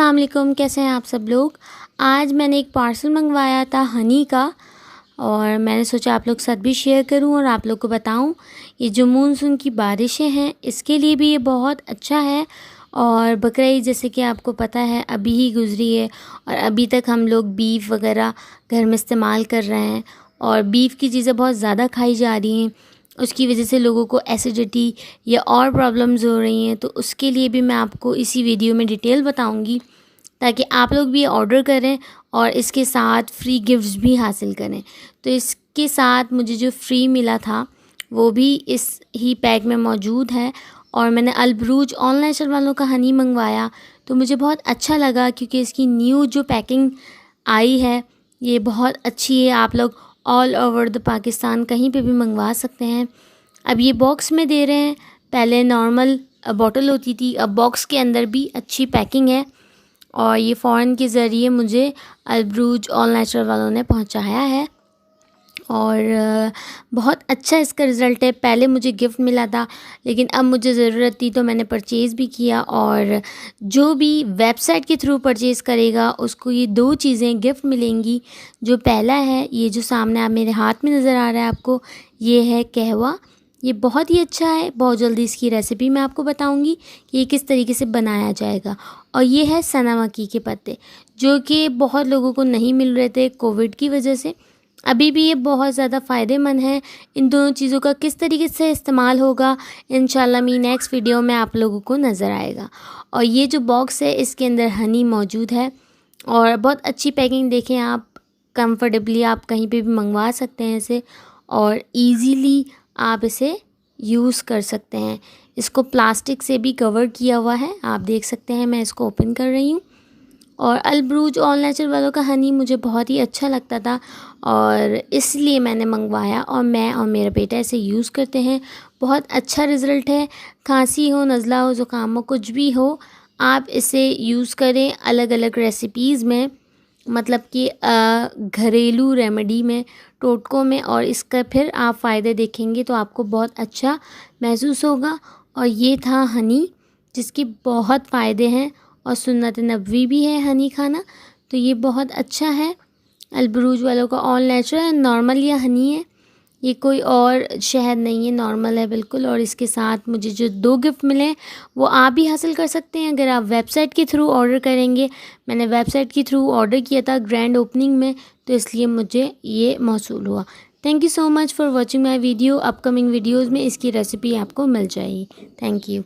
अस्सलाम वालेकुम, कैसे हैं आप सब लोग। आज मैंने एक पार्सल मंगवाया था हनी का और मैंने सोचा आप लोग साथ भी शेयर करूं और आप लोग को बताऊं। ये जो मानसून की बारिशें हैं इसके लिए भी ये बहुत अच्छा है। और बकरीद जैसे कि आपको पता है अभी ही गुजरी है और अभी तक हम लोग बीफ वगैरह घर में इस्तेमाल कर रहे हैं और बीफ की चीज़ें बहुत ज़्यादा खाई जा रही हैं। उसकी वजह से लोगों को एसिडिटी या और प्रॉब्लम्स हो रही हैं, तो उसके लिए भी मैं आपको इसी वीडियो में डिटेल बताऊंगी ताकि आप लोग भी ऑर्डर करें और इसके साथ फ्री गिफ्ट्स भी हासिल करें। तो इसके साथ मुझे जो फ्री मिला था वो भी इस ही पैक में मौजूद है। और मैंने अलबरूज ऑनलाइन वालों का हनी मंगवाया तो मुझे बहुत अच्छा लगा क्योंकि इसकी न्यू जो पैकिंग आई है ये बहुत अच्छी है। आप लोग ऑल ओवर द पाकिस्तान कहीं पे भी मंगवा सकते हैं। अब ये बॉक्स में दे रहे हैं, पहले नॉर्मल बॉटल होती थी, अब बॉक्स के अंदर भी अच्छी पैकिंग है। और ये फ़ौरन के ज़रिए मुझे अलबरूज ऑनलाइन वालों ने पहुंचाया है और बहुत अच्छा इसका रिज़ल्ट है। पहले मुझे गिफ्ट मिला था लेकिन अब मुझे ज़रूरत थी तो मैंने परचेज़ भी किया। और जो भी वेबसाइट के थ्रू परचेज़ करेगा उसको ये 2 चीज़ें गिफ्ट मिलेंगी। जो पहला है ये जो सामने आप मेरे हाथ में नज़र आ रहा है आपको, ये है कहवा। ये बहुत ही अच्छा है, बहुत जल्दी इसकी रेसिपी मैं आपको बताऊंगी कि ये किस तरीके से बनाया जाएगा। और ये है सना मक्की के पत्ते जो कि बहुत लोगों को नहीं मिल रहे थे कोविड की वजह से। अभी भी ये बहुत ज़्यादा फ़ायदेमंद है। इन दोनों चीज़ों का किस तरीके से इस्तेमाल होगा इंशाल्लाह मेरी नेक्स्ट वीडियो में आप लोगों को नज़र आएगा। और ये जो बॉक्स है इसके अंदर हनी मौजूद है और बहुत अच्छी पैकिंग। देखें आप, कंफर्टेबली आप कहीं पे भी मंगवा सकते हैं इसे और इजीली आप इसे यूज़ कर सकते हैं। इसको प्लास्टिक से भी कवर किया हुआ है, आप देख सकते हैं। मैं इसको ओपन कर रही हूँ। और अलबरूज ऑनलाइन वालों का हनी मुझे बहुत ही अच्छा लगता था और इसलिए मैंने मंगवाया और मैं और मेरा बेटा इसे यूज़ करते हैं। बहुत अच्छा रिज़ल्ट है। खांसी हो, नज़ला हो, ज़ुकाम हो, कुछ भी हो, आप इसे यूज़ करें अलग अलग रेसिपीज़ में, मतलब कि घरेलू रेमेडी में, टोटकों में, और इसका फिर आप फ़ायदे देखेंगे तो आपको बहुत अच्छा महसूस होगा। और ये था हनी जिसके बहुत फ़ायदे हैं और सुन्नत नबवी भी है हनी खाना, तो ये बहुत अच्छा है। अलबरूज वालों का ऑल नेचुरल नॉर्मल या हनी है, ये कोई और शहद नहीं है, नॉर्मल है बिल्कुल। और इसके साथ मुझे जो 2 गिफ्ट मिले वो आप भी हासिल कर सकते हैं अगर आप वेबसाइट के थ्रू ऑर्डर करेंगे। मैंने वेबसाइट के थ्रू ऑर्डर किया था ग्रैंड ओपनिंग में, तो इसलिए मुझे ये मौसूल हुआ। Thank you so much for watching my video. Upcoming videos में इसकी रेसिपी आपको मिल जाएगी। Thank you.